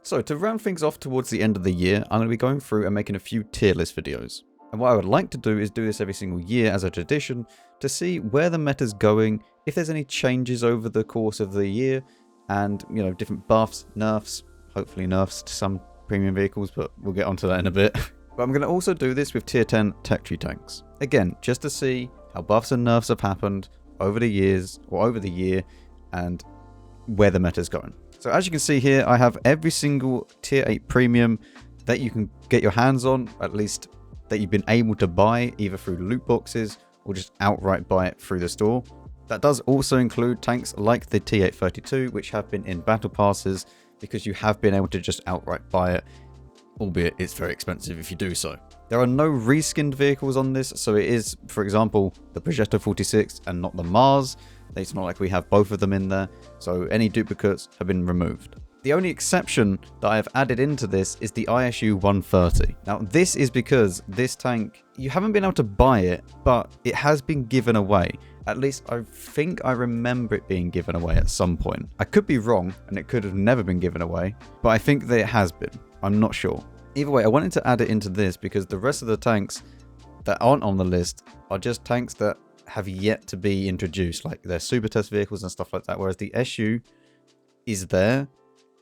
So to round things off towards the end of the year, I'm going to be going through and making a few tier list videos. And what I would like to do is do this every single year as a tradition to see where the meta's going, if there's any changes over the course of the year, and, you know, different buffs, nerfs, hopefully nerfs to some premium vehicles, but we'll get onto that in a bit. But I'm going to also do this with tier 10 tech tree tanks. Again, just to see how buffs and nerfs have happened over the years, or over the year, and where the meta's going. So as you can see here, I have every single tier 8 premium that you can get your hands on, at least that you've been able to buy either through loot boxes or just outright buy it through the store. That does also include tanks like the T832, which have been in battle passes because you have been able to just outright buy it, albeit it's very expensive if you do so. There are no reskinned vehicles on this, so it is, for example, the Progetto 46 and not the Mars. It's not like we have both of them in there, so any duplicates have been removed. The only exception that I have added into this is the ISU 130. Now, this is because this tank, you haven't been able to buy it, but it has been given away. At least I think I remember it being given away at some point. I could be wrong, and it could have never been given away, but I think that it has been. I'm not sure. Either way, I wanted to add it into this because the rest of the tanks that aren't on the list are just tanks that have yet to be introduced, like their super test vehicles and stuff like that, whereas the SU is there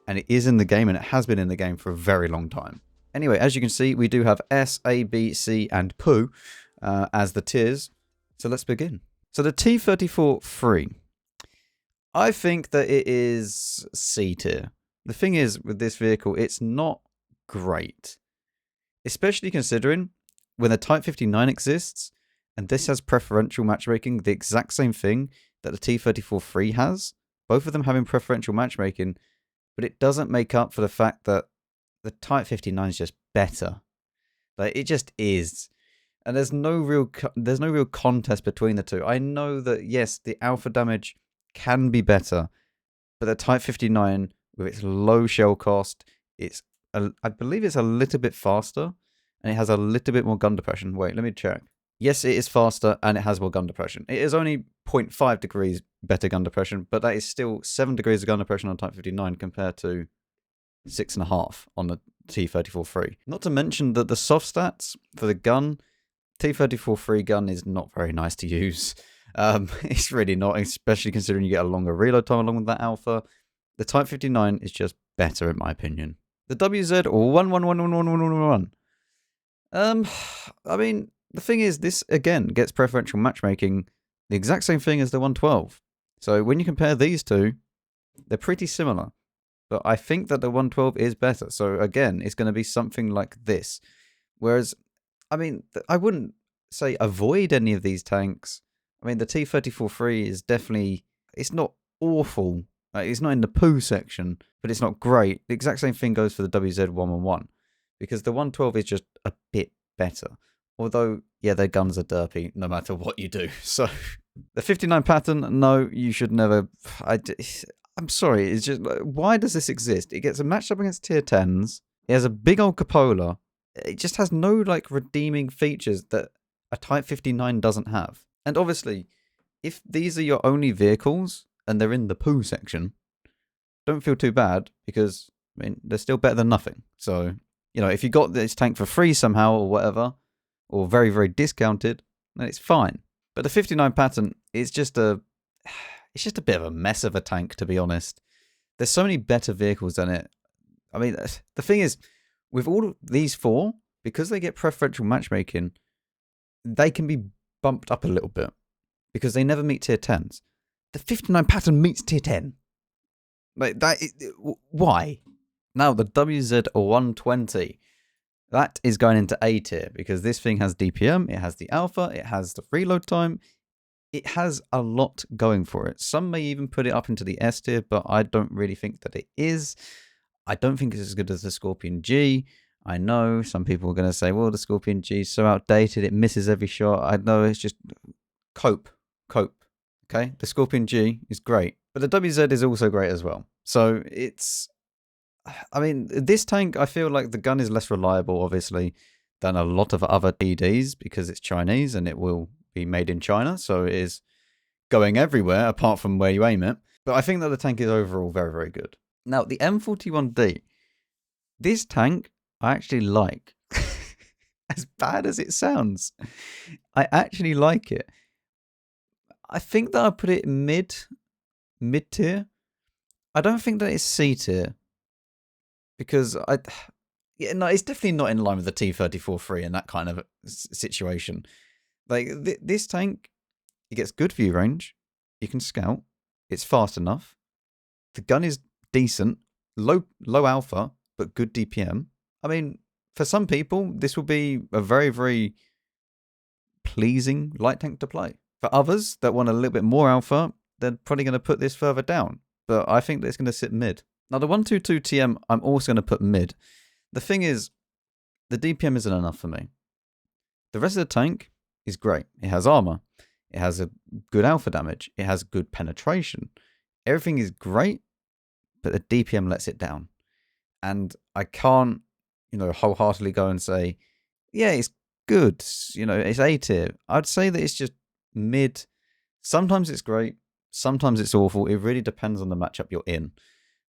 and it is in the game, and it has been in the game for a very long time. Anyway, as you can see, we do have S, A, B, C and POO as the tiers, so let's begin. So the T34-3, I think that it is C tier. The thing is with this vehicle, it's not great, especially considering when the Type 59 exists and this has preferential matchmaking, the exact same thing that the T34-3 has, both of them having preferential matchmaking, but it doesn't make up for the fact that the Type 59 is just better. Like, it just is. And there's no real contest between the two. I know that, yes, the alpha damage can be better, but the Type 59, with its low shell cost, I believe it's a little bit faster, and it has a little bit more gun depression. Wait, let me check. Yes, it is faster, and it has more gun depression. It is only 0.5 degrees better gun depression, but that is still 7 degrees of gun depression on Type 59 compared to 6.5 on the T34-3. Not to mention that the soft stats for the gun, T34-3 gun is not very nice to use. It's really not, especially considering you get a longer reload time along with that alpha. The Type 59 is just better, in my opinion. The WZ or 11111111. I mean, the thing is, this again gets preferential matchmaking, the exact same thing as the 112. So when you compare these two, they're pretty similar. But I think that the 112 is better. So again, it's going to be something like this. Whereas, I mean, I wouldn't say avoid any of these tanks. I mean, the T34-3 is definitely, it's not awful. It's not in the poo section, but it's not great. The exact same thing goes for the WZ111, because the 112 is just a bit better. Although, yeah, their guns are derpy no matter what you do. So, the 59 pattern, no, you should never. I'm sorry, it's just, why does this exist? It gets matched up against tier 10s. It has a big old cupola. It just has no, like, redeeming features that a Type 59 doesn't have. And obviously, if these are your only vehicles and they're in the poo section, don't feel too bad, because, I mean, they're still better than nothing. So, you know, if you got this tank for free somehow or whatever, or very, very discounted, then it's fine. But the 59 pattern is just it's just a bit of a mess of a tank, to be honest. There's so many better vehicles than it. I mean, the thing is, with all of these four, because they get preferential matchmaking, they can be bumped up a little bit, because they never meet tier 10s. The 59 pattern meets tier 10. Like, why? Now, the WZ120. That is going into A tier, because this thing has DPM, it has the alpha, it has the reload time. It has a lot going for it. Some may even put it up into the S tier, but I don't really think that it is. I don't think it's as good as the Scorpion G. I know some people are going to say, well, the Scorpion G is so outdated, it misses every shot. I know, it's just cope. Okay, the Scorpion G is great, but the WZ is also great as well. So it's, I mean, this tank, I feel like the gun is less reliable, obviously, than a lot of other TDs, because it's Chinese and it will be made in China, so it is going everywhere apart from where you aim it. But I think that the tank is overall very, very good. Now, the M41D, This tank I actually like. As bad as it sounds, I actually like it. I think that I put it mid tier. I don't think that it's C tier because yeah, no, it's definitely not in line with the T-34-3 in that kind of situation. Like this tank, it gets good view range. You can scout. It's fast enough. The gun is decent, low alpha, but good DPM. I mean, for some people, this will be a very, very pleasing light tank to play. For others that want a little bit more alpha, they're probably going to put this further down. But I think that it's going to sit mid. Now, the 122 TM, I'm also going to put mid. The thing is, the DPM isn't enough for me. The rest of the tank is great. It has armor. It has a good alpha damage. It has good penetration. Everything is great, but the DPM lets it down. And I can't, wholeheartedly go and say, yeah, it's good. It's A tier. I'd say that it's just mid. Sometimes it's great. Sometimes it's awful. It really depends on the matchup you're in.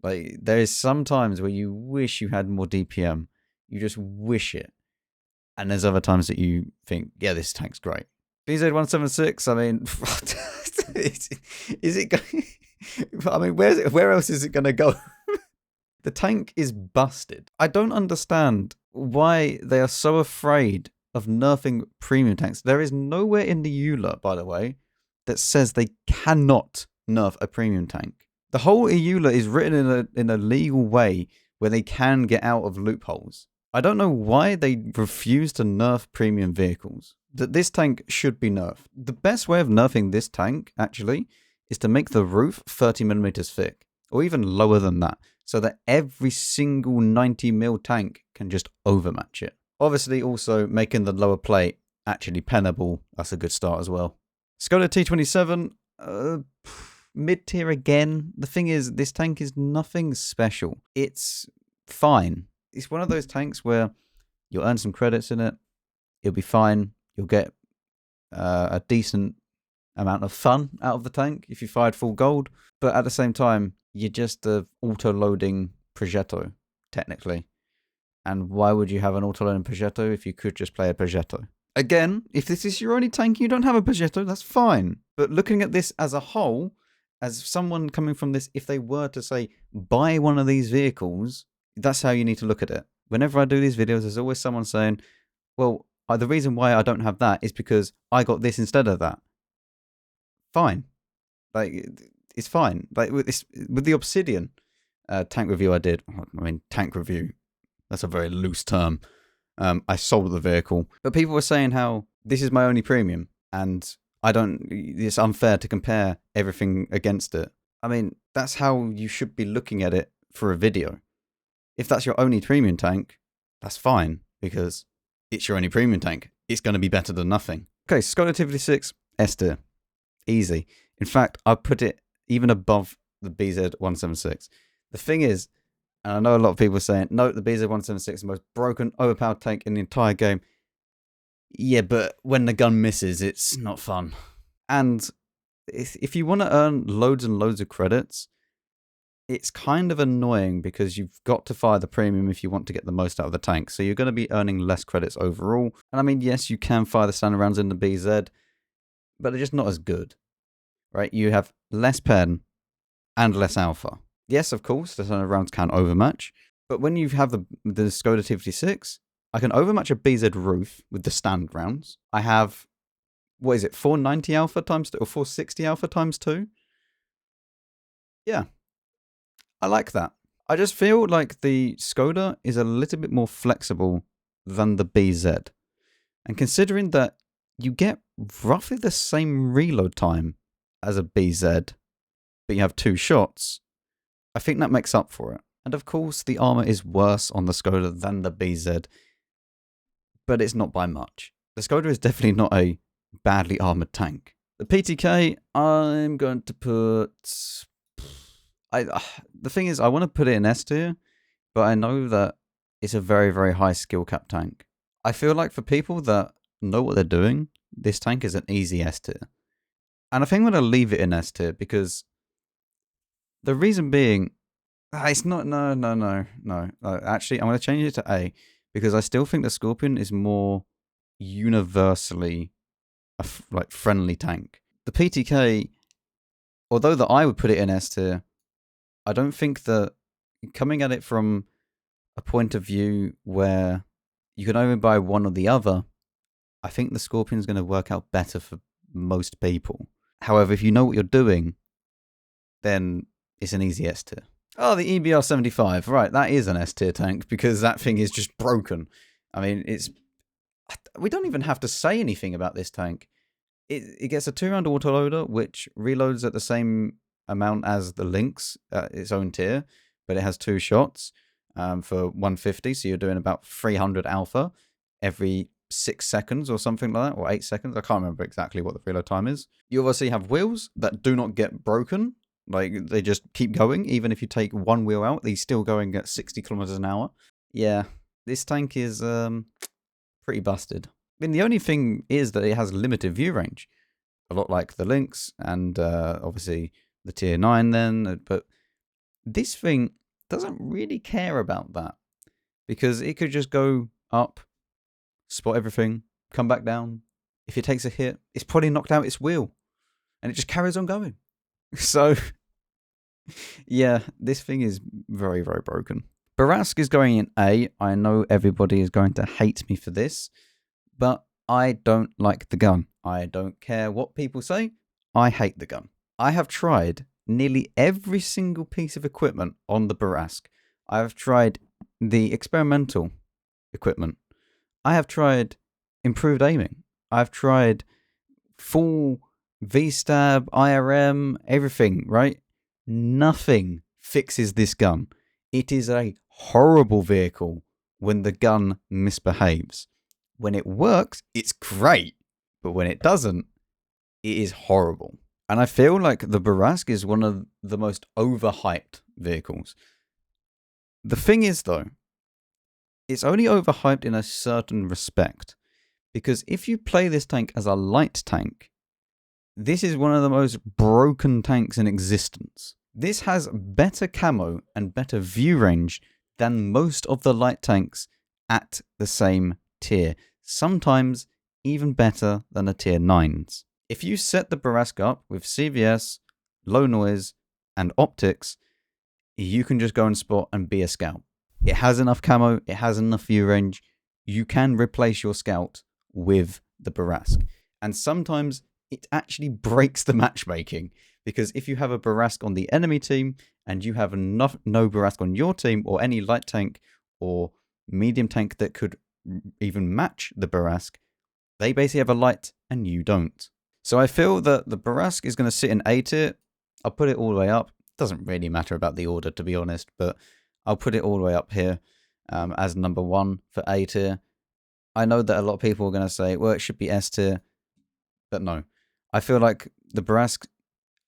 Like, there is some times where you wish you had more DPM. You just wish it. And there's other times that you think, yeah, this tank's great. BZ176, I mean, is it going... I mean, where else is it going to go? The tank is busted. I don't understand why they are so afraid of nerfing premium tanks. There is nowhere in the EULA, by the way, that says they cannot nerf a premium tank. The whole EULA is written in a legal way where they can get out of loopholes. I don't know why they refuse to nerf premium vehicles. That this tank should be nerfed. The best way of nerfing this tank, actually, is to make the roof 30mm thick, or even lower than that, so that every single 90mm tank can just overmatch it. Obviously, also making the lower plate actually pennable, that's a good start as well. Skoda T27, mid-tier again. The thing is, this tank is nothing special. It's fine. It's one of those tanks where you'll earn some credits in it, it'll be fine, you'll get a decent amount of fun out of the tank if you fired full gold, but at the same time, you're just an auto-loading Progetto, technically. And why would you have an auto-loading Progetto if you could just play a Progetto? Again, if this is your only tank and you don't have a Progetto, that's fine. But looking at this as a whole, as someone coming from this, if they were to say, buy one of these vehicles, that's how you need to look at it. Whenever I do these videos, there's always someone saying, well, the reason why I don't have that is because I got this instead of that. Fine. Like, it's fine. Like, with the Obsidian tank review I did, I mean, tank review, that's a very loose term. I sold the vehicle, but people were saying how this is my only premium and it's unfair to compare everything against it. I mean, that's how you should be looking at it for a video. If that's your only premium tank, that's fine because it's your only premium tank. It's going to be better than nothing. Okay, Skoda T56 S tier. Easy. In fact, I put it even above the BZ176. The thing is, and I know a lot of people are saying, no, the BZ176 is the most broken, overpowered tank in the entire game. Yeah, but when the gun misses, it's not fun. And if you want to earn loads and loads of credits, it's kind of annoying because you've got to fire the premium if you want to get the most out of the tank. So you're going to be earning less credits overall. And I mean, yes, you can fire the standard rounds in the BZ, but they're just not as good, right? You have less pen and less alpha. Yes, of course, the standard rounds can overmatch, but when you have the Skoda T56, I can overmatch a BZ roof with the standard rounds. I have, 490 alpha times 2, or 460 alpha times 2? Yeah, I like that. I just feel like the Skoda is a little bit more flexible than the BZ. And considering that you get roughly the same reload time as a BZ, but you have 2 shots, I think that makes up for it. And of course, the armor is worse on the Skoda than the BZ, but it's not by much. The Skoda is definitely not a badly armored tank. The PTK, I'm going to put... the thing is, I want to put it in S tier, but I know that it's a very, very high skill cap tank. I feel like for people that know what they're doing, this tank is an easy S tier. And I think I'm going to leave it in S tier because the reason being, It's not. No. Actually, I'm going to change it to A because I still think the Scorpion is more universally like friendly tank. The PTK, although that I would put it in S tier, I don't think that coming at it from a point of view where you can only buy one or the other, I think the Scorpion is going to work out better for most people. However, if you know what you're doing, then it's an easy S tier. Oh, the EBR 75. Right, that is an S tier tank because that thing is just broken. I mean, we don't even have to say anything about this tank. It gets a 2-round autoloader, which reloads at the same amount as the Lynx at its own tier, but it has 2 shots for 150, so you're doing about 300 alpha every 6 seconds or something like that, or 8 seconds. I can't remember exactly what the reload time is. You obviously have wheels that do not get broken. Like, they just keep going. Even if you take one wheel out, they're still going at 60 kilometers an hour. Yeah, this tank is pretty busted. I mean, the only thing is that it has limited view range, a lot like the Lynx and obviously the Tier 9 then, but this thing doesn't really care about that because it could just go up, spot everything, come back down. If it takes a hit, it's probably knocked out its wheel and it just carries on going. So, yeah, this thing is very, very broken. Barask is going in A. I know everybody is going to hate me for this, but I don't like the gun. I don't care what people say. I hate the gun. I have tried nearly every single piece of equipment on the Barask. I have tried the experimental equipment. I have tried improved aiming. I've tried full V-stab, IRM, everything, right? Nothing fixes this gun. It is a horrible vehicle when the gun misbehaves. When it works, it's great. But when it doesn't, it is horrible. And I feel like the Barask is one of the most overhyped vehicles. The thing is, though, it's only overhyped in a certain respect. Because if you play this tank as a light tank, this is one of the most broken tanks in existence. This has better camo and better view range than most of the light tanks at the same tier. Sometimes even better than the tier 9s. If you set the Barask up with CVS, low noise, and optics, you can just go and spot and be a scout. It has enough camo, it has enough view range. You can replace your scout with the Barask. And sometimes it actually breaks the matchmaking, because if you have a Barask on the enemy team and you have no Barask on your team, or any light tank or medium tank that could even match the Barask, they basically have a light and you don't. So I feel that the Barask is going to sit in A tier. I'll put it all the way up. Doesn't really matter about the order, to be honest, but I'll put it all the way up here as number 1 for A tier. I know that a lot of people are going to say, well, it should be S tier, but no. I feel like the Barask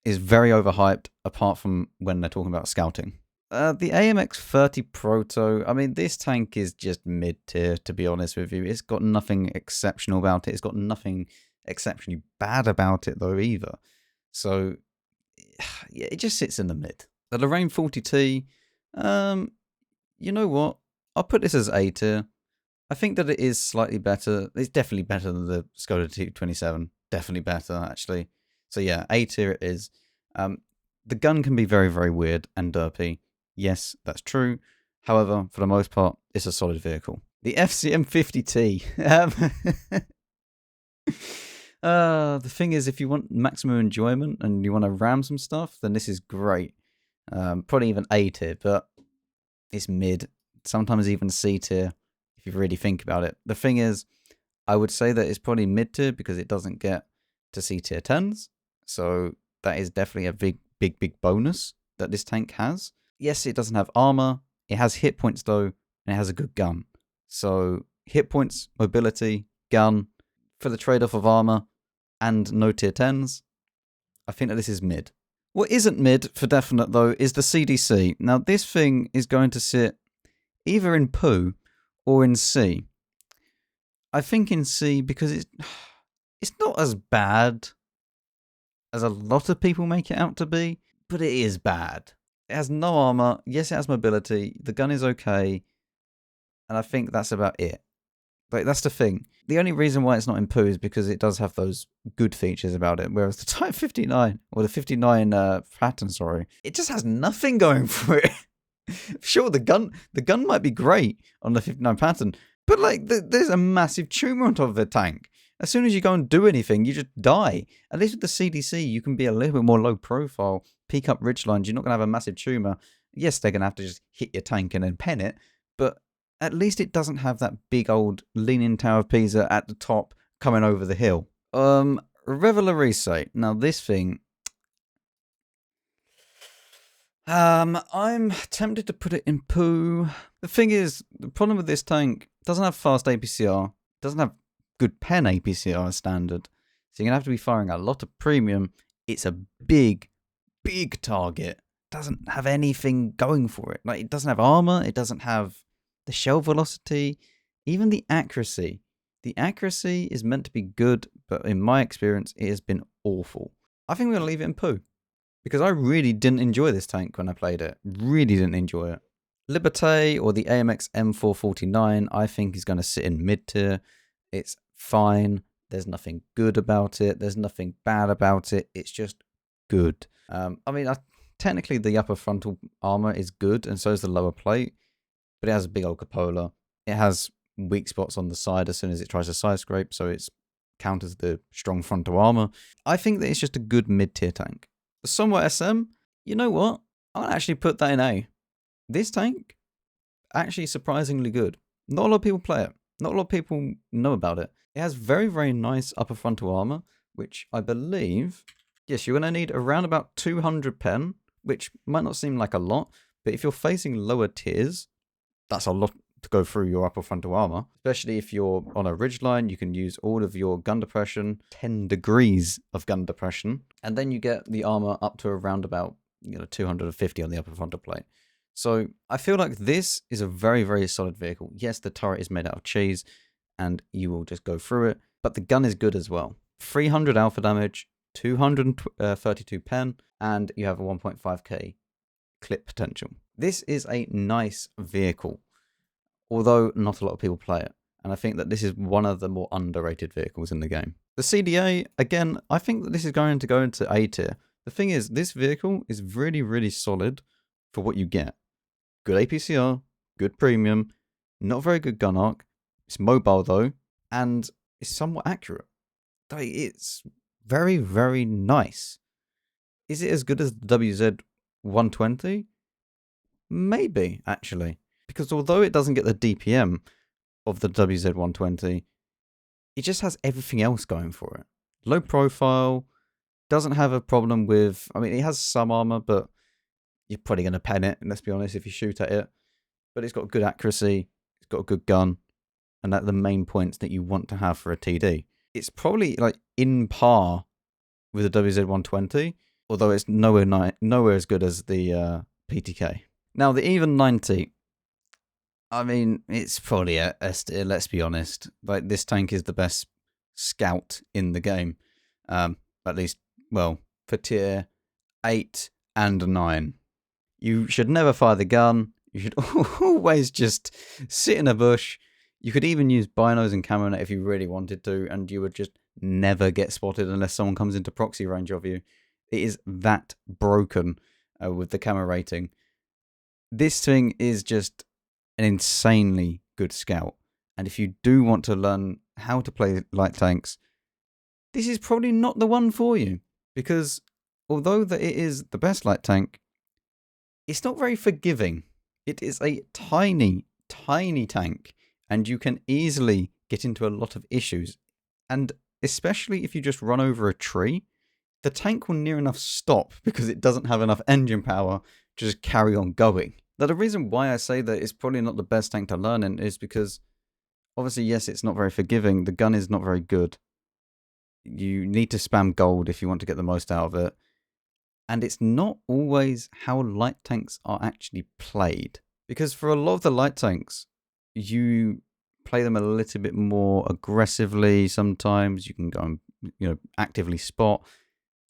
is very overhyped, apart from when they're talking about scouting. The AMX 30 Proto, I mean, this tank is just mid-tier, to be honest with you. It's got nothing exceptional about it. It's got nothing exceptionally bad about it, though, either. So, yeah, it just sits in the mid. The Lorraine 40T, you know what? I'll put this as A tier. I think that it is slightly better. It's definitely better than the Skoda T27. Definitely better, actually. So yeah, A tier it is. The gun can be very, very weird and derpy. Yes, that's true. However, for the most part, it's a solid vehicle. The FCM 50T. The thing is, if you want maximum enjoyment and you want to ram some stuff, then this is great. Probably even A tier, but it's mid. Sometimes even C tier, if you really think about it. The thing is, I would say that it's probably mid tier because it doesn't get to C tier 10s. So that is definitely a big bonus that this tank has. Yes, it doesn't have armor. It has hit points though, and it has a good gun. So hit points, mobility, gun, for the trade-off of armor and no tier 10s, I think that this is mid. What isn't mid for definite though is the CDC. Now this thing is going to sit either in poo or in C. I think in C because it's not as bad as a lot of people make it out to be, but it is bad. It has no armor. Yes, it has mobility. The gun is okay. And I think that's about it. Like, that's the thing. The only reason why it's not in poo is because it does have those good features about it. Whereas the Type 59, or the 59 pattern, sorry, it just has nothing going for it. Sure, the gun might be great on the 59 pattern, but like there's a massive tumor on top of the tank. As soon as you go and do anything, you just die. At least with the CDC, you can be a little bit more low profile, peek up ridgelines. You're not going to have a massive tumor. Yes, they're going to have to just hit your tank and then pen it, but at least it doesn't have that big old Leaning Tower of Pisa at the top coming over the hill. Revelarice. Now this thing, I'm tempted to put it in poo. The thing is, the problem with this tank, doesn't have fast APCR, doesn't have good pen APCR as standard, so you're going to have to be firing a lot of premium. It's a big target. Doesn't have anything going for it. Like, it doesn't have armor, it doesn't have the shell velocity, even the accuracy. The accuracy is meant to be good, but in my experience, it has been awful. I think we're going to leave it in poo. Because I really didn't enjoy this tank when I played it. Really didn't enjoy it. Liberté, or the AMX M449, I think is going to sit in mid-tier. It's fine. There's nothing good about it. There's nothing bad about it. It's just good. Technically the upper frontal armor is good, and so is the lower plate. But it has a big old cupola. It has weak spots on the side as soon as it tries to side scrape, so it counters the strong frontal armor. I think that it's just a good mid-tier tank. Somewhat SM, you know what? I'll actually put that in A. This tank, actually surprisingly good. Not a lot of people play it. Not a lot of people know about it. It has very, very nice upper frontal armor, which I believe, yes, you're going to need around about 200 pen, which might not seem like a lot, but if you're facing lower tiers, that's a lot to go through your upper frontal armor. Especially if you're on a ridgeline, you can use all of your gun depression, 10 degrees of gun depression, and then you get the armor up to around about 250 on the upper frontal plate. So I feel like this is a very, very solid vehicle. Yes, the turret is made out of cheese, and you will just go through it, but the gun is good as well. 300 alpha damage, 232 pen, and you have a 1.5k clip potential. This is a nice vehicle, although not a lot of people play it. And I think that this is one of the more underrated vehicles in the game. The CDA, again, I think that this is going to go into A tier. The thing is, this vehicle is really, really solid for what you get. Good APCR, good premium, not very good gun arc. It's mobile though, and it's somewhat accurate. It's very, very nice. Is it as good as the WZ-120? Maybe, actually. Because although it doesn't get the DPM of the WZ-120, it just has everything else going for it. Low profile, doesn't have a problem with... it has some armor, but you're probably going to pen it, let's be honest, if you shoot at it. But it's got good accuracy, it's got a good gun, and that's the main points that you want to have for a TD. It's probably like in par with the WZ-120, although it's nowhere as good as the PTK. Now, the Even 90... it's probably a tier, let's be honest. Like, this tank is the best scout in the game. At least, well, for tier 8 and 9. You should never fire the gun. You should always just sit in a bush. You could even use binos and camo net if you really wanted to, and you would just never get spotted unless someone comes into proxy range of you. It is that broken with the camo rating. This thing is just an insanely good scout, and if you do want to learn how to play light tanks, this is probably not the one for you, because although that it is the best light tank, it's not very forgiving. It is a tiny tank, and you can easily get into a lot of issues, and especially if you just run over a tree, the tank will near enough stop because it doesn't have enough engine power to just carry on going. Now, the reason why I say that it's probably not the best tank to learn in is because, obviously, yes, it's not very forgiving. The gun is not very good. You need to spam gold if you want to get the most out of it. And it's not always how light tanks are actually played. Because for a lot of the light tanks, you play them a little bit more aggressively sometimes. You can go and, actively spot.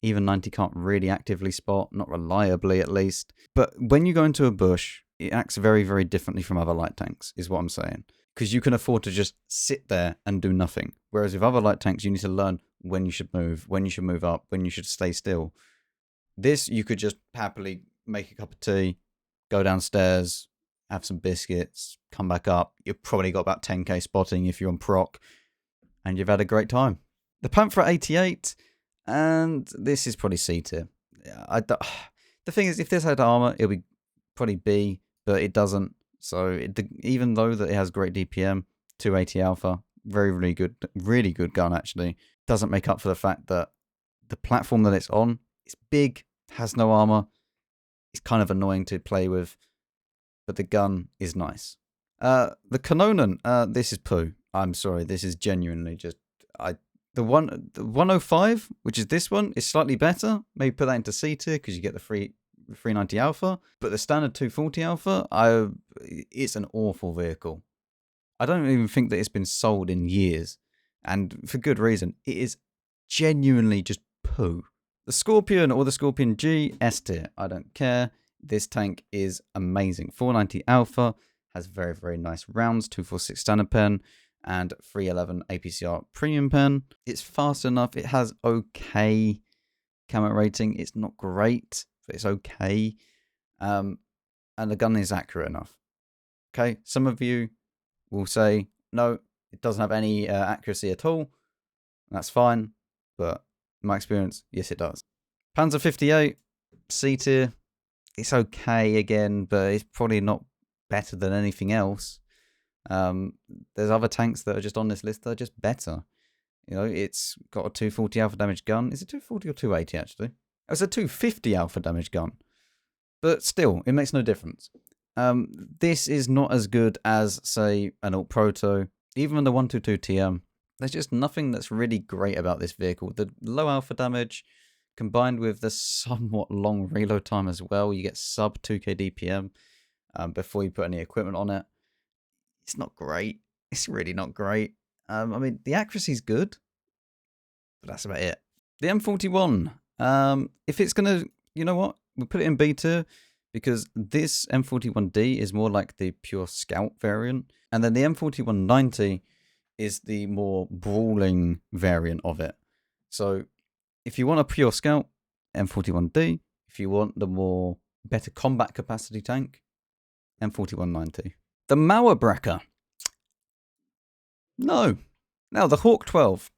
Even 90 can't really actively spot, not reliably at least. But when you go into a bush, it acts very, very differently from other light tanks, is what I'm saying. Because you can afford to just sit there and do nothing. Whereas with other light tanks, you need to learn when you should move up, when you should stay still. This, you could just happily make a cup of tea, go downstairs, have some biscuits, come back up. You've probably got about 10k spotting if you're on proc, and you've had a great time. The Panther 88, and this is probably C tier. The thing is, if this had armor, it would probably B, but it doesn't. So even though that it has great DPM, 280 alpha, really good gun actually, doesn't make up for the fact that the platform that it's on, it's big, has no armor, it's kind of annoying to play with, but the gun is nice. The Kanonen, this is poo. I'm sorry, this is genuinely just the 105, which is this one, is slightly better. Maybe put that into C tier because you get the 390 alpha, but the standard 240 alpha, it's an awful vehicle. I don't even think that it's been sold in years, and for good reason. It is genuinely just poo. The Scorpion or the Scorpion G, S tier. I don't care. This tank is amazing. 490 alpha, has very, very nice rounds, 246 standard pen, and 311 APCR premium pen. It's fast enough. It has okay camo rating. It's not great, but it's okay. And the gun is accurate enough. Okay, some of you will say, no, it doesn't have any accuracy at all. That's fine, but in my experience, yes, it does. Panzer 58, C tier. It's okay again, but it's probably not better than anything else. There's other tanks that are just on this list that are just better. You know, it's got a 240 alpha damage gun. Is it 240 or 280 actually? It's a 250 alpha damage gun. But still, it makes no difference. This is not as good as, say, an Alt Proto. Even the 122 TM. There's just nothing that's really great about this vehicle. The low alpha damage, combined with the somewhat long reload time as well, you get sub 2k DPM before you put any equipment on it. It's not great. It's really not great. I mean, the accuracy's good, but that's about it. The M41. If it's gonna, you know what? We'll put it in B tier because this M41D is more like the pure scout variant, and then the M4190 is the more brawling variant of it. So if you want a pure scout, M41D. If you want the more better combat capacity tank, M4190. The Mauerbrecher. No. Now, the Hawk 12.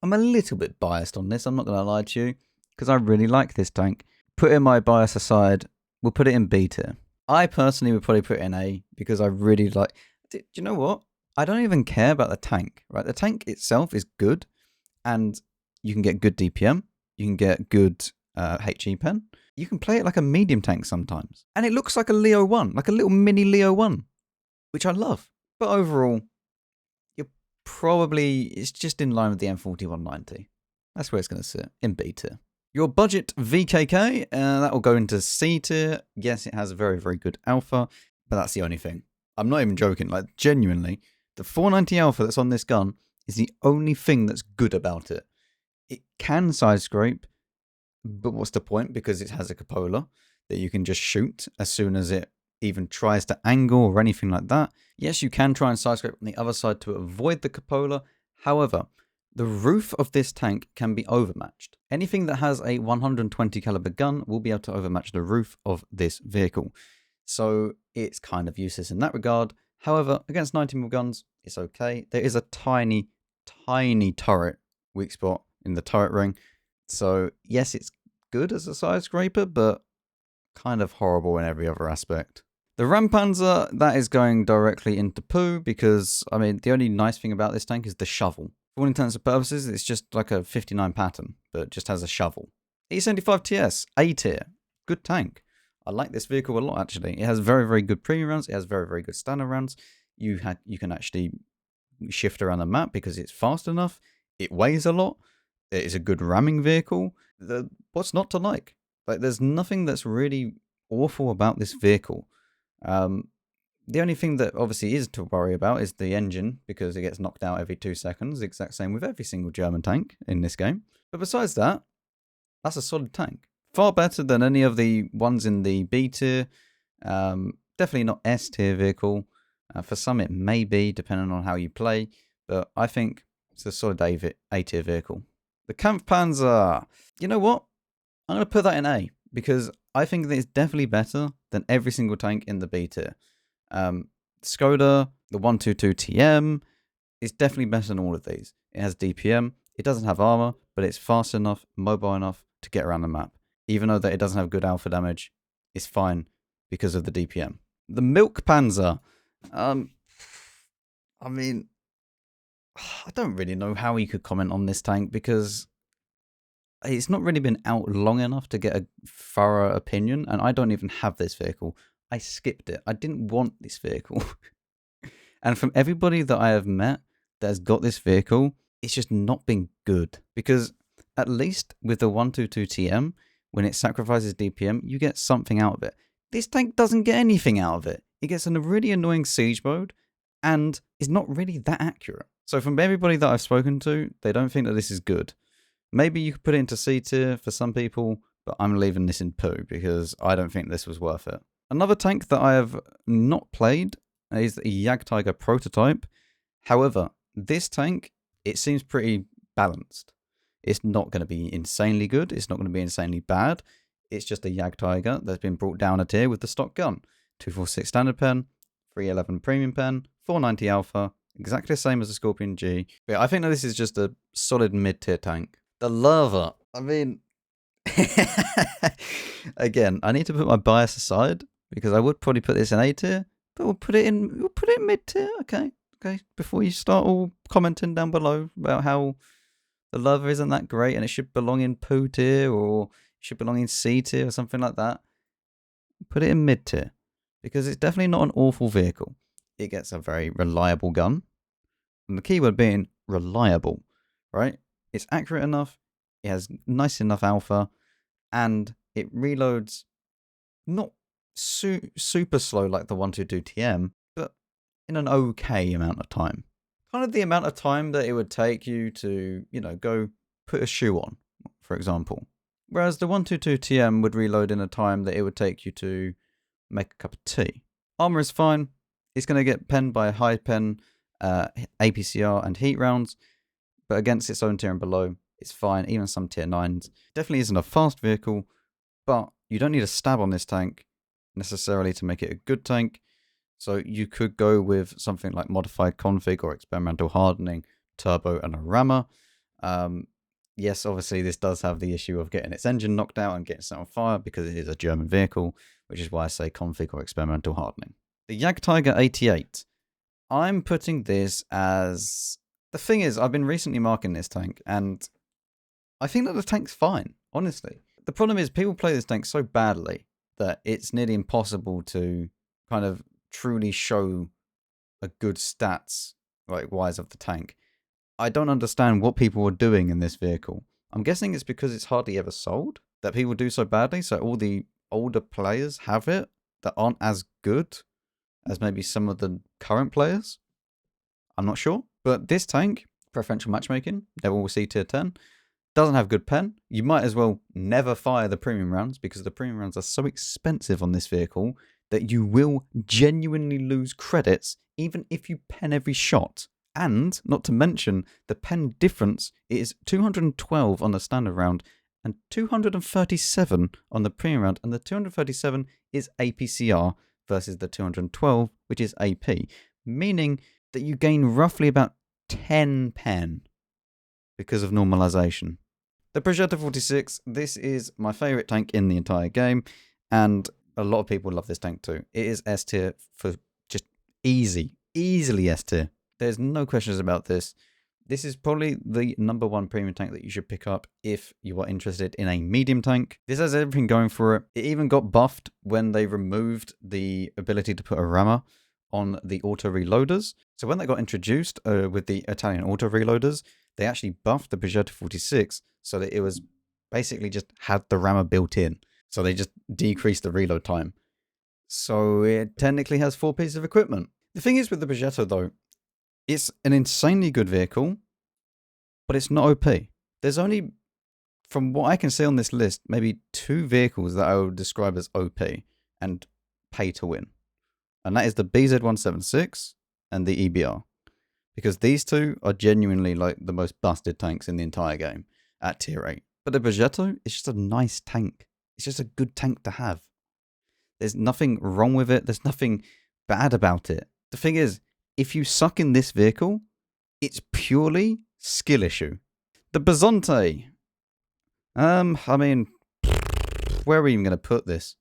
I'm a little bit biased on this, I'm not going to lie to you, because I really like this tank. Putting my bias aside, we'll put it in B tier. I personally would probably put it in A, because I really like... Do you know what? I don't even care about the tank, right? The tank itself is good, and you can get good DPM, you can get good HE pen, you can play it like a medium tank sometimes. And it looks like a Leo 1, like a little mini Leo 1, which I love. But overall, it's just in line with the M4190. That's where it's going to sit, in B tier. Your budget VKK, that will go into C tier. Yes, it has a very, very good alpha, but that's the only thing. I'm not even joking, like genuinely, the 490 alpha that's on this gun is the only thing that's good about it. It can side scrape, but what's the point? Because it has a cupola that you can just shoot as soon as it even tries to angle or anything like that. Yes, you can try and side scrape on the other side to avoid the cupola. However, the roof of this tank can be overmatched. Anything that has a 120 caliber gun will be able to overmatch the roof of this vehicle. So it's kind of useless in that regard. However, against 90mm guns, it's okay. There is a tiny, tiny turret weak spot in the turret ring. So yes, it's good as a side scraper, but kind of horrible in every other aspect. The Rampanzer, that is going directly into poo because, I mean, the only nice thing about this tank is the shovel. For all intents and purposes, it's just like a 59 pattern, but just has a shovel. E75TS, A tier, good tank. I like this vehicle a lot, actually. It has very, very good premium rounds. It has very, very good standard rounds. You can actually shift around the map because it's fast enough. It weighs a lot. It is a good ramming vehicle. What's not to like? Like, there's nothing that's really awful about this vehicle. The only thing that obviously is to worry about is the engine, because it gets knocked out every 2 seconds. Exact same with every single German tank in this game. But besides that, that's a solid tank. Far better than any of the ones in the B tier. Definitely not S tier vehicle. For some it may be, depending on how you play. But I think it's a solid A tier vehicle. The Kampfpanzer. You know what? I'm going to put that in A. Because I think that it's definitely better than every single tank in the B tier. Skoda, the 122 TM, is definitely better than all of these. It has DPM. It doesn't have armor, but it's fast enough, mobile enough to get around the map. Even though that it doesn't have good alpha damage, it's fine because of the DPM. The Milk Panzer. I mean, I don't really know how you could comment on this tank because it's not really been out long enough to get a thorough opinion, and I don't even have this vehicle. I skipped it. I didn't want this vehicle. And from everybody that I have met that has got this vehicle, it's just not been good. Because at least with the 122 TM, when it sacrifices DPM, you get something out of it. This tank doesn't get anything out of it. It gets a really annoying siege mode and is not really that accurate. So from everybody that I've spoken to, they don't think that this is good. Maybe you could put it into C tier for some people, but I'm leaving this in poo because I don't think this was worth it. Another tank that I have not played is the Jagdtiger prototype. However, this tank, it seems pretty balanced. It's not going to be insanely good. It's not going to be insanely bad. It's just a Jagdtiger that's been brought down a tier with the stock gun. 246 standard pen, 311 premium pen, 490 alpha, exactly the same as the Scorpion G. But I think that this is just a solid mid-tier tank. The Lava. I mean, again, I need to put my bias aside because I would probably put this in A tier, but we'll put it in mid tier. Okay. Before you start all commenting down below about how the Lava isn't that great and it should belong in poo tier or it should belong in C tier or something like that, put it in mid tier because it's definitely not an awful vehicle. It gets a very reliable gun, and the keyword being reliable, right? It's accurate enough, it has nice enough alpha, and it reloads not super slow like the 122 TM, but in an okay amount of time. Kind of the amount of time that it would take you to, go put a shoe on, for example. Whereas the 122 TM would reload in a time that it would take you to make a cup of tea. Armor is fine. It's going to get penned by high pen, APCR and heat rounds, but against its own tier and below, it's fine, even some tier 9s. Definitely isn't a fast vehicle, but you don't need a stab on this tank necessarily to make it a good tank. So you could go with something like modified config or experimental hardening, turbo and a rammer. Yes, obviously this does have the issue of getting its engine knocked out and getting set on fire because it is a German vehicle, which is why I say config or experimental hardening. The Jagdtiger 88. I'm putting this as... The thing is, I've been recently marking this tank, and I think that the tank's fine, honestly. The problem is people play this tank so badly that it's nearly impossible to kind of truly show a good stats like wise of the tank. I don't understand what people were doing in this vehicle. I'm guessing it's because it's hardly ever sold that people do so badly, so all the older players have it that aren't as good as maybe some of the current players. I'm not sure. But this tank, preferential matchmaking, never will see tier 10, doesn't have good pen. You might as well never fire the premium rounds because the premium rounds are so expensive on this vehicle that you will genuinely lose credits even if you pen every shot. And, not to mention, the pen difference is 212 on the standard round and 237 on the premium round. And the 237 is APCR versus the 212, which is AP. Meaning that you gain roughly about 10 pen because of normalization. The Progetto 46, this is my favorite tank in the entire game, and a lot of people love this tank too. It is S tier for just easily S tier. There's no questions about this. This is probably the #1 premium tank that you should pick up if you are interested in a medium tank. This has everything going for it. It even got buffed when they removed the ability to put a rammer on the auto reloaders. So when they got introduced with the Italian auto reloaders, they actually buffed the Progetto 46 so that it was basically just had the rammer built in. So they just decreased the reload time. So it technically has 4 pieces of equipment. The thing is with the Progetto though, it's an insanely good vehicle, but it's not OP. There's only from what I can see on this list, maybe 2 vehicles that I would describe as OP and pay to win. And that is the BZ176 and the EBR. Because these two are genuinely like the most busted tanks in the entire game at tier 8. But the Progetto is just a nice tank. It's just a good tank to have. There's nothing wrong with it. There's nothing bad about it. The thing is, if you suck in this vehicle, it's purely skill issue. The Bazonte. I mean, where are we even going to put this?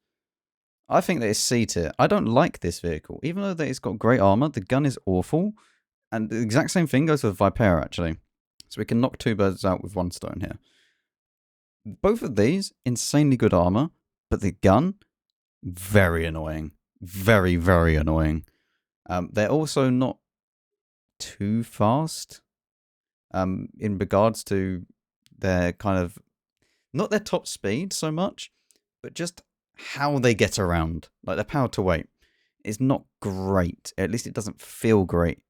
I think that it's C tier. I don't like this vehicle. Even though that it's got great armor, the gun is awful. And the exact same thing goes with Vipera, actually. So we can knock 2 birds out with 1 stone here. Both of these, insanely good armor, but the gun, very annoying. Very, very annoying. They're also not too fast in regards to their kind of, not their top speed so much, but just how they get around. Like their power to weight is not great. At least it doesn't feel great.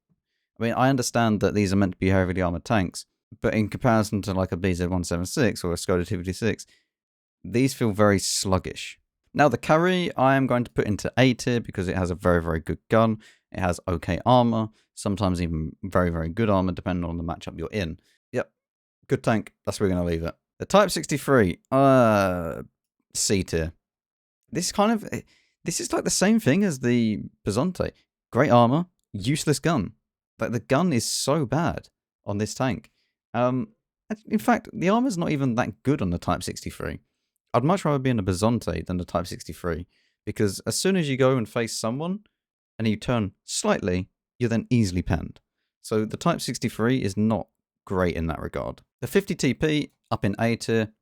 I mean, I understand that these are meant to be heavily armored tanks, but in comparison to like a BZ176 or a Skoda 256, these feel very sluggish. Now the carry, I am going to put into A tier because it has a very, very good gun. It has okay armor, sometimes even very, very good armor, depending on the matchup you're in. Yep, good tank. That's where we're going to leave it. The Type 63, C tier. This is like the same thing as the Bazonte. Great armor, useless gun. Like the gun is so bad on this tank. In fact, the armor's not even that good on the Type 63. I'd much rather be in a Bazonte than the Type 63, because as soon as you go and face someone, and you turn slightly, you're then easily penned. So the Type 63 is not great in that regard. The 50 TP, up in A tier,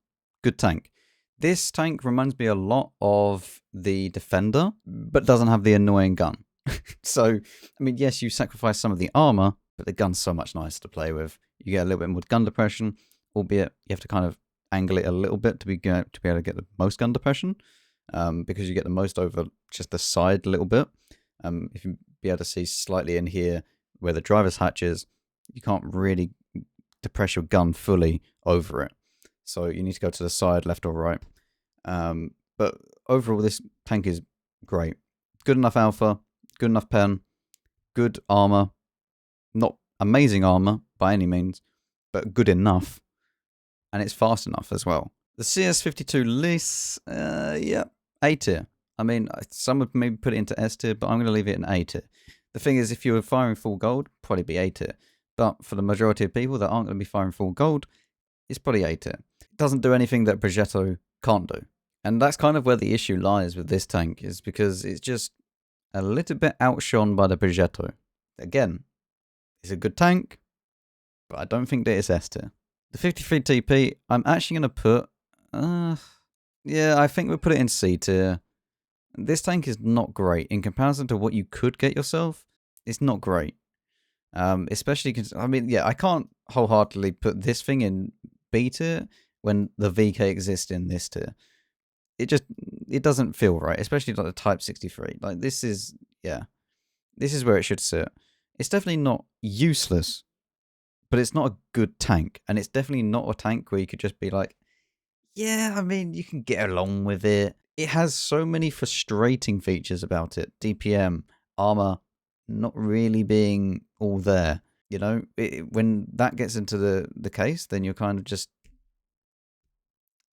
good tank. This tank reminds me a lot of the Defender, but doesn't have the annoying gun. So, I mean, yes, you sacrifice some of the armor, but the gun's so much nicer to play with. You get a little bit more gun depression, albeit you have to kind of angle it a little bit to be able to get the most gun depression, because you get the most over just the side a little bit. If you be able to see slightly in here where the driver's hatch is, you can't really depress your gun fully over it. So you need to go to the side, left or right. But overall, this tank is great. Good enough alpha, good enough pen, good armor. Not amazing armor by any means, but good enough. And it's fast enough as well. The CS52 Lys, yeah, A tier. I mean, some would maybe put it into S tier, but I'm going to leave it in A tier. The thing is, if you were firing full gold, probably be A tier. But for the majority of people that aren't going to be firing full gold, it's probably A tier. It doesn't do anything that Progetto can't do. And that's kind of where the issue lies with this tank, is because it's just a little bit outshone by the Progetto. Again, it's a good tank, but I don't think that it's S tier. The 53 TP, I'm actually going to put, yeah, I think we'll put it in C tier. This tank is not great. In comparison to what you could get yourself, it's not great. Especially because, I mean, yeah, I can't wholeheartedly put this thing in B tier when the VK exists in this tier. It doesn't feel right, especially like the Type 63. Like this is where it should sit. It's definitely not useless, but it's not a good tank. And it's definitely not a tank where you could just be like, yeah, I mean, you can get along with it. It has so many frustrating features about it. DPM, armor, not really being all there. You know, when that gets into the case, then you're kind of just,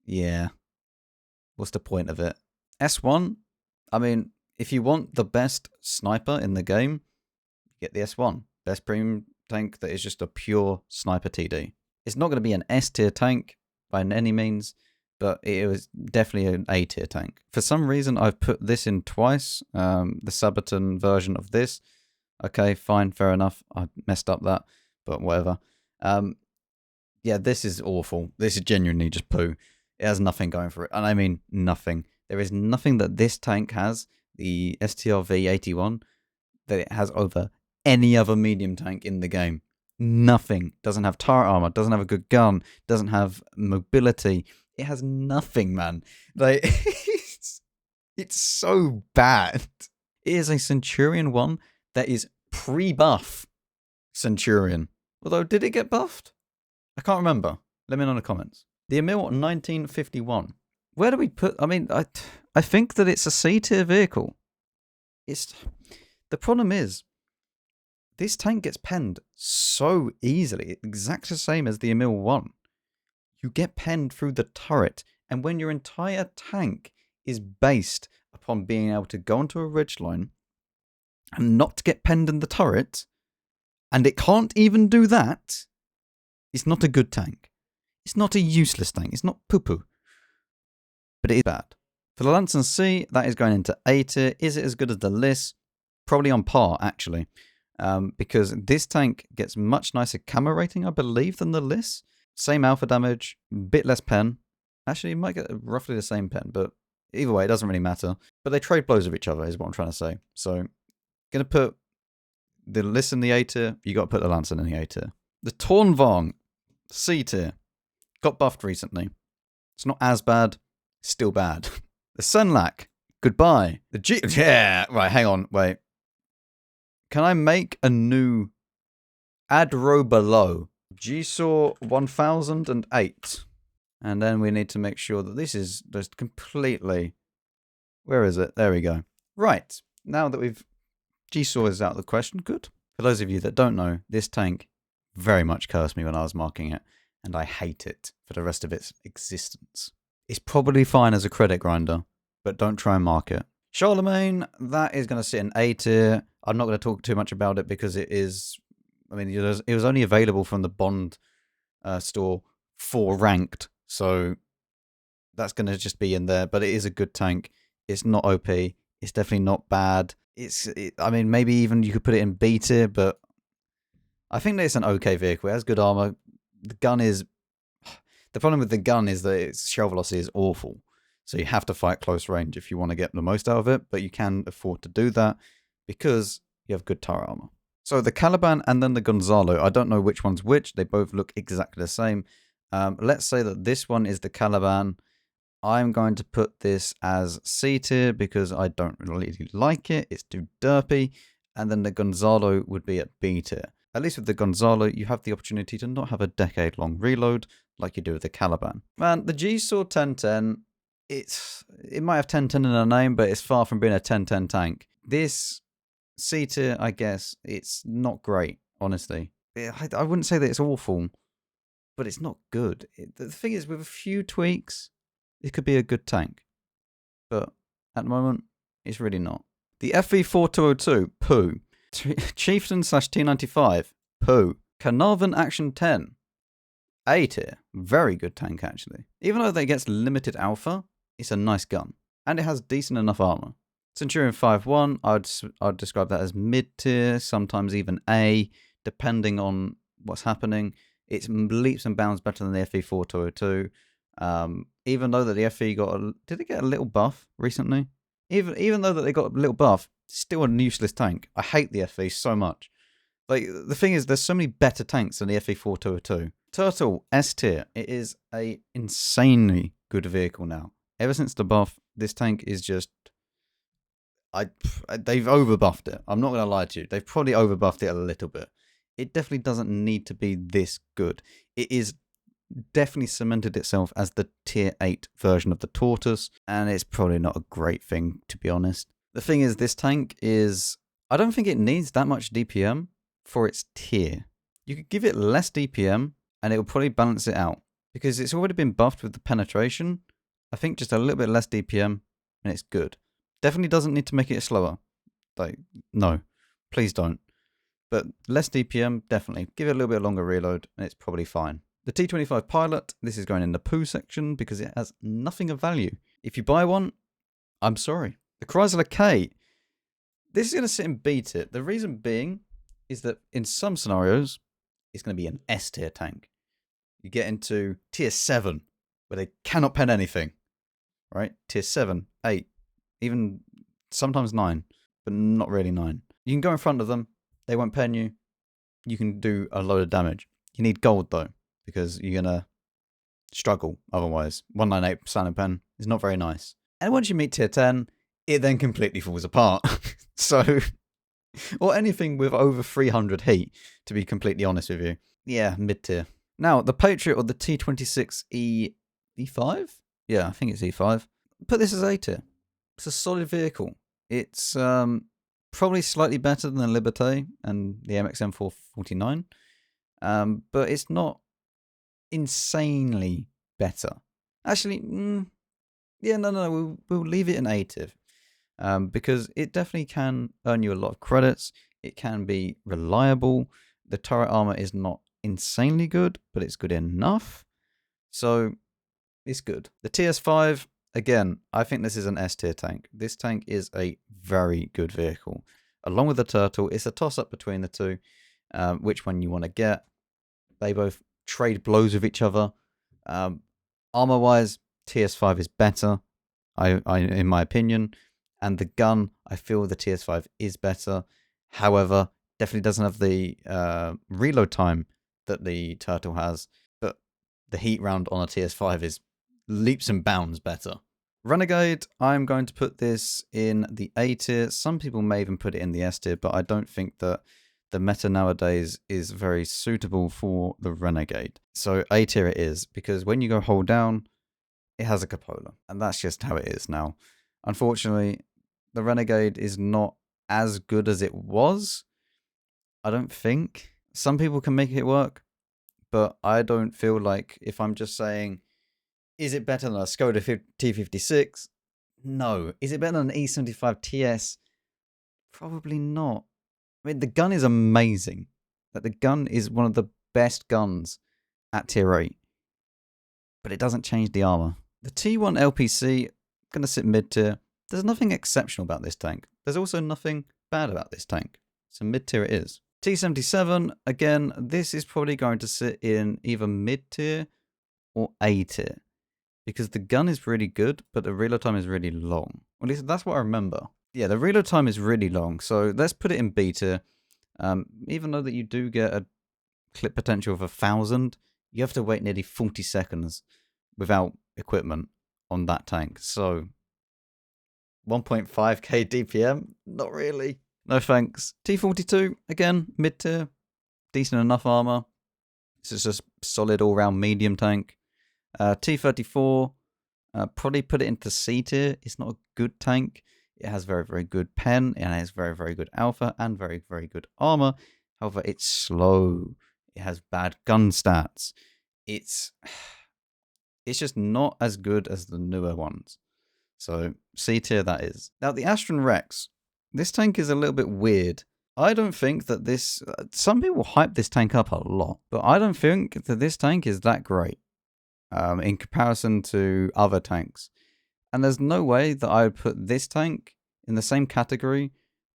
yeah, what's the point of it? S1, I mean, if you want the best sniper in the game, get the S1. Best premium tank that is just a pure sniper TD. It's not going to be an S tier tank by any means, but it was definitely an A tier tank. For some reason, I've put this in twice, the Sabaton version of this. Okay, fine, fair enough. I messed up that, but whatever. Yeah, this is awful. This is genuinely just poo. It has nothing going for it. And I mean nothing. There is nothing that this tank has, the STRV-81, that it has over any other medium tank in the game. Nothing. Doesn't have turret armor, doesn't have a good gun, doesn't have mobility. It has nothing, man. Like, it's so bad. It is a Centurion 1 that is pre-buff Centurion. Although, did it get buffed? I can't remember. Let me know in the comments. The Emil 1951. Where do we put... I mean, I think that it's a C-tier vehicle. The problem is, this tank gets penned so easily. Exactly the same as the Emil 1. You get penned through the turret. And when your entire tank is based upon being able to go onto a ridgeline and not get penned in the turret, and it can't even do that, it's not a good tank. It's not a useless tank. It's not poo-poo. But it is bad. For the Lanson C, that is going into A tier. Is it as good as the Liss? Probably on par, actually. Because this tank gets much nicer camo rating, I believe, than the Liss. Same alpha damage, bit less pen. Actually, you might get roughly the same pen, but either way, it doesn't really matter. But they trade blows with each other, is what I'm trying to say. So, going to put the Liss in the A tier, you got to put the Lanson in the A tier. The Tornvang, C tier, got buffed recently. It's not as bad, still bad. The Senlak, goodbye. The yeah, right, hang on, wait. Can I make a new add row below? G-Saw 1008. And then we need to make sure that this is just completely... Where is it? There we go. Right. Now that we've... G-Saw is out of the question. Good. For those of you that don't know, this tank very much cursed me when I was marking it. And I hate it for the rest of its existence. It's probably fine as a credit grinder, but don't try and mark it. Charlemagne, that is going to sit in A tier. I'm not going to talk too much about it because it is... I mean, it was only available from the Bond store for ranked, so that's going to just be in there. But it is a good tank. It's not OP. It's definitely not bad. I mean, maybe even you could put it in B tier, but I think that it's an okay vehicle. It has good armor. The gun is... The problem with the gun is that its shell velocity is awful. So you have to fight close range if you want to get the most out of it, but you can afford to do that because you have good turret armor. So the Caliban and then the Gonzalo, I don't know which one's which. They both look exactly the same. Let's say that this one is the Caliban. I'm going to put this as C tier because I don't really like it. It's too derpy. And then the Gonzalo would be at B tier. At least with the Gonzalo, you have the opportunity to not have a decade-long reload like you do with the Caliban. Man, the G-Saw 1010, it might have 1010 in the name, but it's far from being a 1010 tank. This... C tier, I guess, it's not great, honestly. I wouldn't say that it's awful, but it's not good. The thing is, with a few tweaks, it could be a good tank. But at the moment, it's really not. The FV4202, poo. Chieftain / T95, poo. Carnarvon Action 10, A tier. Very good tank, actually. Even though it gets limited alpha, it's a nice gun. And it has decent enough armor. Centurion 5-1, I'd describe that as mid-tier, sometimes even A, depending on what's happening. It's leaps and bounds better than the FE4202. Even though that the FE did it get a little buff recently? Even though that they got a little buff, still a useless tank. I hate the FE so much. Like, the thing is, there's so many better tanks than the FE4202. Turtle, S tier. It is a insanely good vehicle now. Ever since the buff, this tank is just... They've overbuffed it. I'm not going to lie to you. They've probably overbuffed it a little bit. It definitely doesn't need to be this good. It is definitely cemented itself as the tier 8 version of the Tortoise, and it's probably not a great thing, to be honest. The thing is, this tank is... I don't think it needs that much DPM for its tier. You could give it less DPM, and it will probably balance it out. Because it's already been buffed with the penetration. I think just a little bit less DPM, and it's good. Definitely doesn't need to make it slower. Like, no. Please don't. But less DPM, definitely. Give it a little bit longer reload, and it's probably fine. The T25 Pilot, this is going in the poo section because it has nothing of value. If you buy one, I'm sorry. The Chrysler K, this is going to sit in B tier. The reason being is that in some scenarios, it's going to be an S tier tank. You get into tier 7, where they cannot pen anything. Right? Tier 7, 8. Even sometimes 9, but not really 9. You can go in front of them. They won't pen you. You can do a load of damage. You need gold, though, because you're going to struggle otherwise. 198 standard pen is not very nice. And once you meet tier 10, it then completely falls apart. So, or anything with over 300 heat, to be completely honest with you. Yeah, mid-tier. Now, the Patriot or the T26E5? Yeah, I think it's E5. Put this as A tier. It's a solid vehicle. It's probably slightly better than the Liberté and the MXM 449, but it's not insanely better. Actually, yeah, no, we'll leave it in A tier, because it definitely can earn you a lot of credits. It can be reliable. The turret armor is not insanely good, but it's good enough. So it's good. The TS5, again, I think this is an S tier tank. This tank is a very good vehicle. Along with the Turtle, it's a toss-up between the two, which one you want to get. They both trade blows with each other. Armor-wise, TS5 is better, in my opinion. And the gun, I feel the TS5 is better. However, definitely doesn't have the reload time that the Turtle has. But the heat round on a TS5 is leaps and bounds better. Renegade, I'm going to put this in the A tier. Some people may even put it in the S tier, but I don't think that the meta nowadays is very suitable for the Renegade. So A tier it is, because when you go hold down, it has a cupola. And that's just how it is now. Unfortunately, the Renegade is not as good as it was. I don't think. Some people can make it work, but I don't feel like, if I'm just saying, is it better than a Skoda T56? No. Is it better than an E75 TS? Probably not. I mean, the gun is amazing. Like, the gun is one of the best guns at tier 8. But it doesn't change the armor. The T1 LPC, going to sit mid tier. There's nothing exceptional about this tank. There's also nothing bad about this tank. So mid tier it is. T77, again, this is probably going to sit in either mid tier or A tier. Because the gun is really good, but the reload time is really long. At least that's what I remember. Yeah, the reload time is really long, so let's put it in B tier. Even though that you do get a clip potential of 1,000, you have to wait nearly 40 seconds without equipment on that tank. So 1.5k DPM? Not really. No thanks. T42, again, mid tier. Decent enough armor. This is just solid all-round medium tank. T34, probably put it into C tier. It's not a good tank. It has very, very good pen. It has very, very good alpha and very, very good armor. However, it's slow. It has bad gun stats. It's just not as good as the newer ones. So C tier that is. Now the Astron Rex. This tank is a little bit weird. I don't think that this... some people hype this tank up a lot, but I don't think that this tank is that great. In comparison to other tanks. And there's no way that I would put this tank in the same category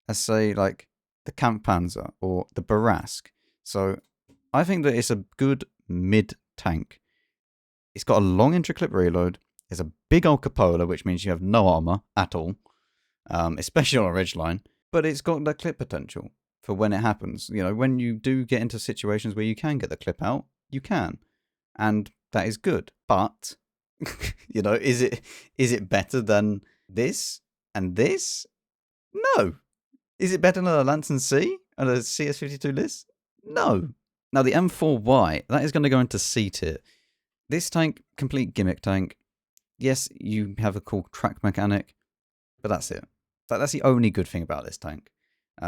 as, say, like the Kampfpanzer or the Barask. So I think that it's a good mid tank. It's got a long intraclip reload. It's a big old cupola, which means you have no armor at all, especially on a ridgeline. But it's got the clip potential for when it happens. You know, when you do get into situations where you can get the clip out, you can. And that is good. But, you know, is it better than this and this? No. Is it better than a Lanson C and a CS52 list? No. Now, the M4Y, that is going to go into C tier. This tank, complete gimmick tank. Yes, you have a cool track mechanic, but that's it. That's the only good thing about this tank.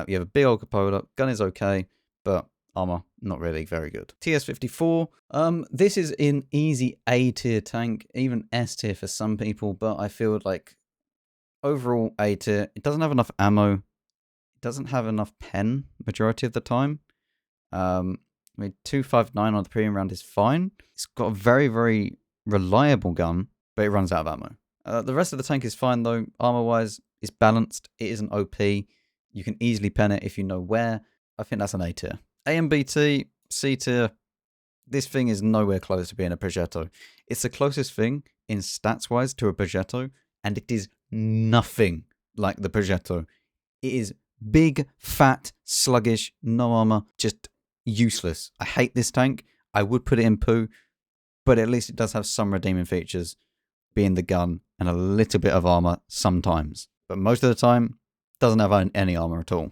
You have a big old cupola, gun is okay, but armor, not really very good. TS54, this is an easy A tier tank, even S tier for some people, but I feel like overall A tier. It doesn't have enough ammo. It doesn't have enough pen majority of the time. I mean, 259 on the premium round is fine. It's got a very, very reliable gun, but it runs out of ammo. The rest of the tank is fine though. Armor-wise, it's balanced. It isn't OP. You can easily pen it if you know where. I think that's an A tier. AMBT, C tier, this thing is nowhere close to being a Progetto. It's the closest thing in stats-wise to a Progetto, and it is nothing like the Progetto. It is big, fat, sluggish, no armor, just useless. I hate this tank. I would put it in poo, but at least it does have some redeeming features, being the gun and a little bit of armor sometimes. But most of the time, doesn't have any armor at all.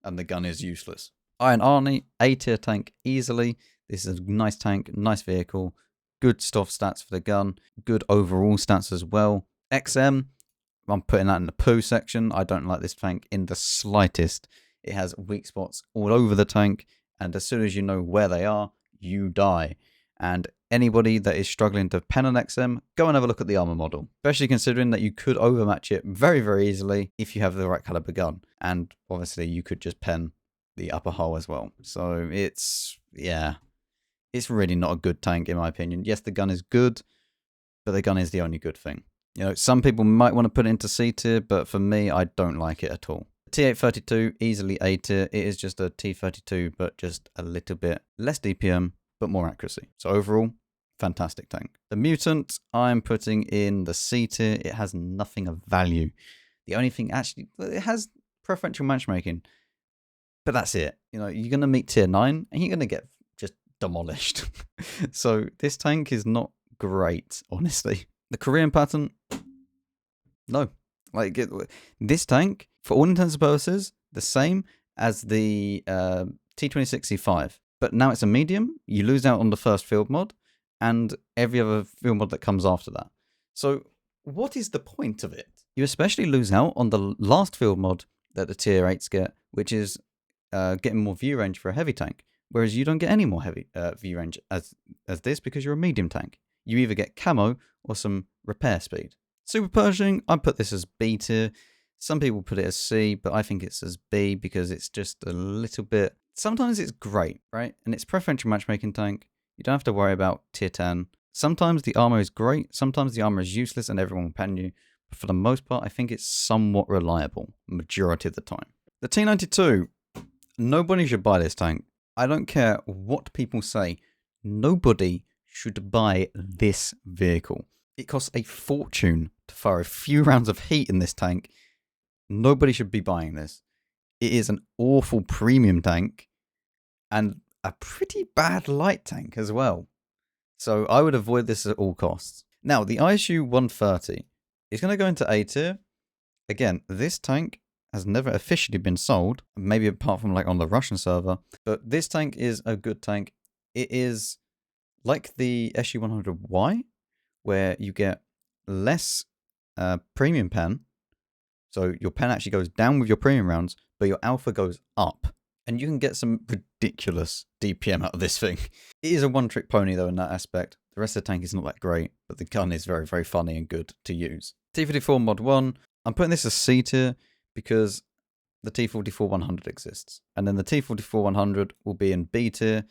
And the gun is useless. Iron Arnie, A tier tank easily. This is a nice tank, nice vehicle, good stuff stats for the gun, good overall stats as well. XM, I'm putting that in the poo section. I don't like this tank in the slightest. It has weak spots all over the tank, and as soon as you know where they are, you die. And anybody that is struggling to pen an XM, go and have a look at the armor model, especially considering that you could overmatch it very, very easily if you have the right caliber gun. And obviously you could just pen the upper hull as well. So it's really not a good tank in my opinion. Yes, the gun is good, but the gun is the only good thing. You know, some people might want to put it into C tier, but for me, I don't like it at all. T832, easily A tier. It is just a T32, but just a little bit less DPM, but more accuracy. So overall, fantastic tank. The Mutant, I'm putting in the C tier. It has nothing of value. The only thing actually, it has preferential matchmaking, but that's it. You know, you're going to meet tier 9, and you're going to get just demolished. So this tank is not great, honestly. The Korean pattern, no. Like, this tank, for all intents and purposes, the same as the T26C5. But now it's a medium, you lose out on the first field mod, and every other field mod that comes after that. So, what is the point of it? You especially lose out on the last field mod that the tier 8s get, which is getting more view range for a heavy tank. Whereas you don't get any more heavy view range as this because you're a medium tank. You either get camo or some repair speed. Super Pershing, I put this as B tier. Some people put it as C, but I think it's as B because it's just a little bit... Sometimes it's great, right? And it's preferential matchmaking tank. You don't have to worry about tier 10. Sometimes the armor is great. Sometimes the armor is useless and everyone will pen you. But for the most part, I think it's somewhat reliable majority of the time. The T92, nobody should buy this tank. I don't care what people say. Nobody should buy this vehicle. It costs a fortune to fire a few rounds of heat in this tank. Nobody should be buying this. It is an awful premium tank and a pretty bad light tank as well. So I would avoid this at all costs. Now, the ISU 130 is going to go into A tier. Again, this tank has never officially been sold, maybe apart from like on the Russian server, but this tank is a good tank. It is like the SU-100Y, where you get less premium pen. So your pen actually goes down with your premium rounds, but your alpha goes up. And you can get some ridiculous DPM out of this thing. It is a one-trick pony, though, in that aspect. The rest of the tank is not that great, but the gun is very, very funny and good to use. T54 Mod 1, I'm putting this as C tier because the T44-100 exists. And then the T44-100 will be in B tier.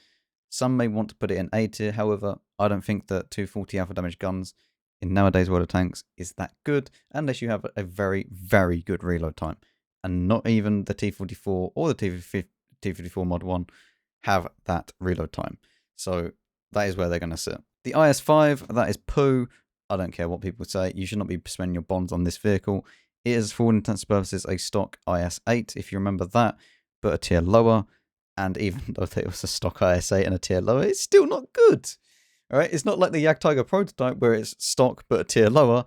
Some may want to put it in A tier, however, I don't think that 240 alpha damage guns in nowadays World of Tanks is that good unless you have a very, very good reload time. And not even the T44 or the T54 Mod 1 have that reload time. So that is where they're going to sit. The IS-5, that is poo. I don't care what people say. You should not be spending your bonds on this vehicle. It is, for all intents and purposes, a stock IS-8, if you remember that, but a tier lower. And even though it was a stock IS-8 and a tier lower, it's still not good. All right, it's not like the Yak Tiger prototype where it's stock but a tier lower.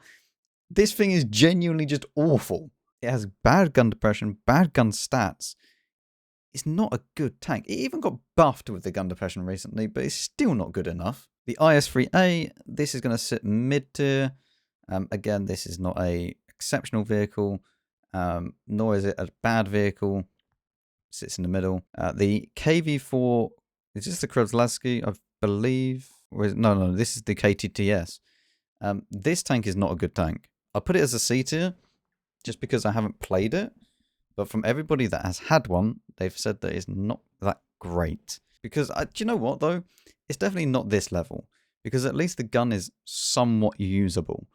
This thing is genuinely just awful. It has bad gun depression, bad gun stats. It's not a good tank. It even got buffed with the gun depression recently, but it's still not good enough. The IS-3A, this is going to sit mid tier. Again, this is not a exceptional vehicle, nor is it a bad vehicle. Sits in the middle. The KV4, is this the Kraslavsky, I believe? Or is it, no, this is the KTTS. This tank is not a good tank. I'll put it as a C tier, just because I haven't played it. But from everybody that has had one, they've said that it's not that great. Because, do you know what, though? It's definitely not this level. Because at least the gun is somewhat usable.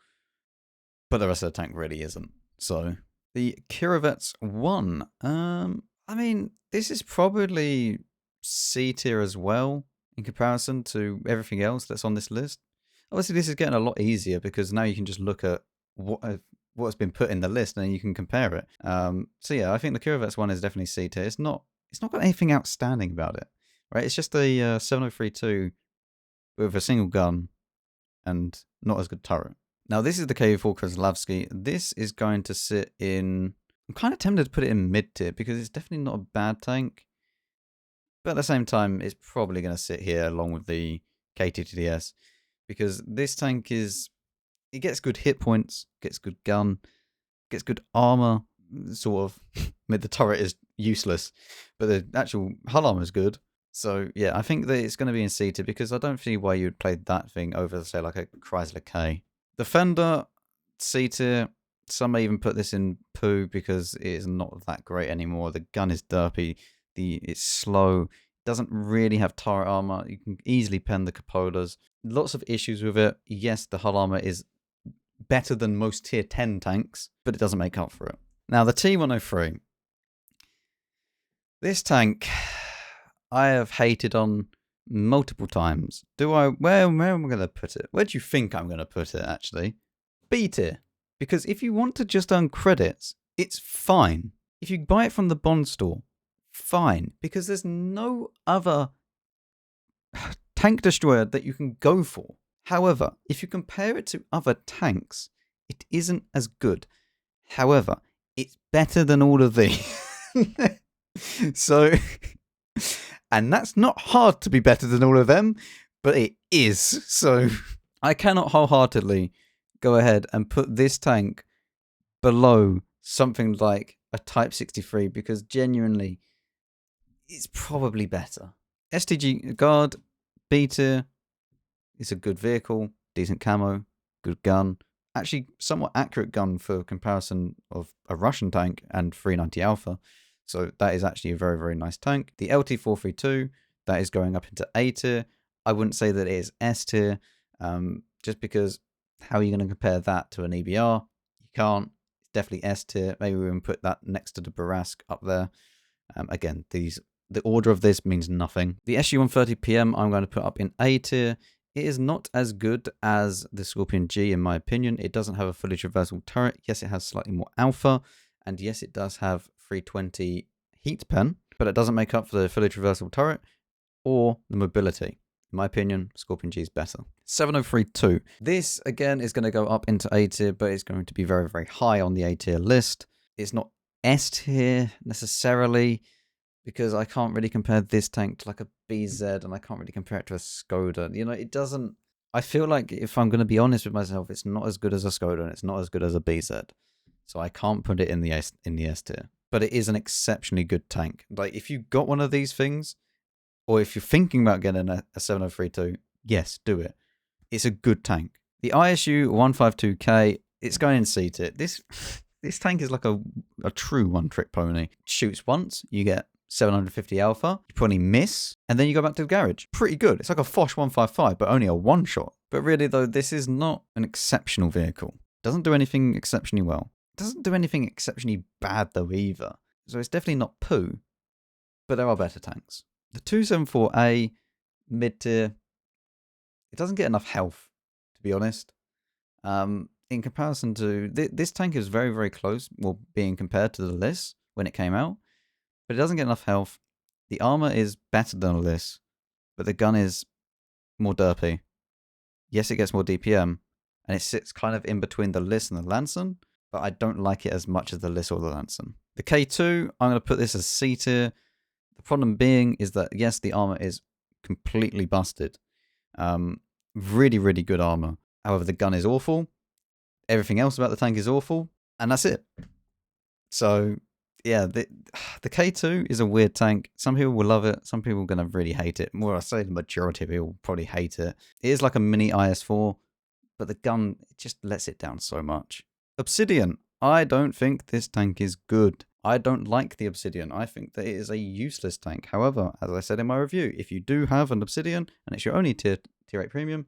But the rest of the tank really isn't. So, the Kirovets 1. I mean, this is probably C tier as well in comparison to everything else that's on this list. Obviously, this is getting a lot easier because now you can just look at what's been put in the list and you can compare it. So yeah, I think the Kirovets 1 is definitely C tier. It's not got anything outstanding about it, right? It's just a 7032 with a single gun and not as good turret. Now, this is the KV4 Kraslavsky. This is going to sit in... I'm kind of tempted to put it in mid tier because it's definitely not a bad tank. But at the same time, it's probably going to sit here along with the KTTS, because this tank it gets good hit points, gets good gun, gets good armor, sort of. I mean, the turret is useless, but the actual hull armor is good. So yeah, I think that it's going to be in C tier, because I don't see why you'd play that thing over, say, like a Chrysler K. Defender, C tier. Some may even put this in poo, because it is not that great anymore. The gun is derpy. It's slow. Doesn't really have turret armor. You can easily pen the cupolas. Lots of issues with it. Yes, the hull armor is better than most tier 10 tanks, but it doesn't make up for it. Now, the T103. This tank, I have hated on multiple times. Where am I going to put it? Where do you think I'm going to put it, actually? B tier. Because if you want to just earn credits, it's fine. If you buy it from the bond store, fine. Because there's no other tank destroyer that you can go for. However, if you compare it to other tanks, it isn't as good. However, it's better than all of these. So, and that's not hard to be better than all of them, but it is. So, I cannot wholeheartedly go ahead and put this tank below something like a Type 63, because genuinely, it's probably better. STG Guard, B tier. It's a good vehicle, decent camo, good gun. Actually, somewhat accurate gun for comparison of a Russian tank and 390 Alpha. So that is actually a very, very nice tank. The LT432, that is going up into A tier. I wouldn't say that it is S tier, just because how are you going to compare that to an EBR? You can't. It's definitely S tier. Maybe we can put that next to the Barask up there. Again, the order of this means nothing. The SU-130 PM I'm going to put up in A tier. It is not as good as the Scorpion G, in my opinion. It doesn't have a fully traversal turret. Yes, it has slightly more alpha. And yes, it does have 320 heat pen, but it doesn't make up for the fully traversal turret or the mobility. In my opinion, Scorpion G is better. 7032. This, again, is going to go up into A tier, but it's going to be very, very high on the A tier list. It's not S tier necessarily, because I can't really compare this tank to like a BZ, and I can't really compare it to a Skoda. You know, it doesn't... I feel like, if I'm going to be honest with myself, it's not as good as a Skoda, and it's not as good as a BZ. So I can't put it in the S tier. But it is an exceptionally good tank. Like, if you got one of these things, or if you're thinking about getting a 7032, yes, do it. It's a good tank. The ISU 152K, it's going in C tier. This tank is like a true one-trick pony. Shoots once, you get 750 alpha, you probably miss, and then you go back to the garage. Pretty good. It's like a Foch 155, but only a one-shot. But really, though, this is not an exceptional vehicle. Doesn't do anything exceptionally well. Doesn't do anything exceptionally bad, though, either. So it's definitely not poo, but there are better tanks. The 274A, mid-tier, it doesn't get enough health, to be honest. In comparison to... This tank is very, very close, well, being compared to the Liss when it came out, but it doesn't get enough health. The armor is better than a Liss, but the gun is more derpy. Yes, it gets more DPM, and it sits kind of in between the Liss and the Lanson, but I don't like it as much as the Liss or the Lanson. The K2, I'm going to put this as C tier. The problem being is that, yes, the armor is completely busted. Really, really good armor. However, the gun is awful. Everything else about the tank is awful. And that's it. So, yeah, the K2 is a weird tank. Some people will love it. Some people are going to really hate it. More, I say the majority of people will probably hate it. It is like a mini IS-4, but the gun just lets it down so much. Obsidian. I don't think this tank is good. I don't like the Obsidian. I think that it is a useless tank. However, as I said in my review, if you do have an Obsidian and it's your only tier 8 premium,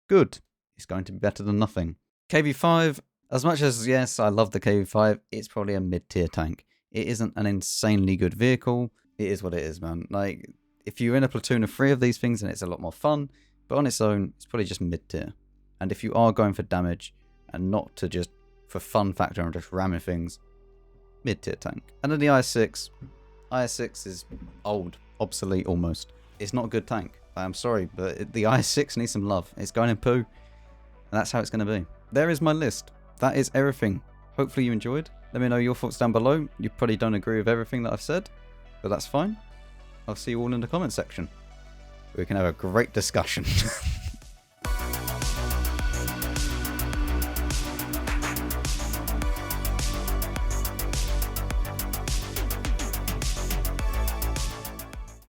good. It's going to be better than nothing. KV5, as much as, yes, I love the KV5, it's probably a mid-tier tank. It isn't an insanely good vehicle. It is what it is, man. Like, if you're in a platoon of 3 of these things, then it's a lot more fun. But on its own, it's probably just mid-tier. And if you are going for damage and not to just for fun factor and just ramming things, mid-tier tank. And then the IS-6. IS-6 is old, obsolete almost. It's not a good tank. I'm sorry, but the IS-6 needs some love. It's going in poo, and that's how it's going to be. There is my list. That is everything. Hopefully you enjoyed. Let me know your thoughts down below. You probably don't agree with everything that I've said, but that's fine. I'll see you all in the comment section. We can have a great discussion.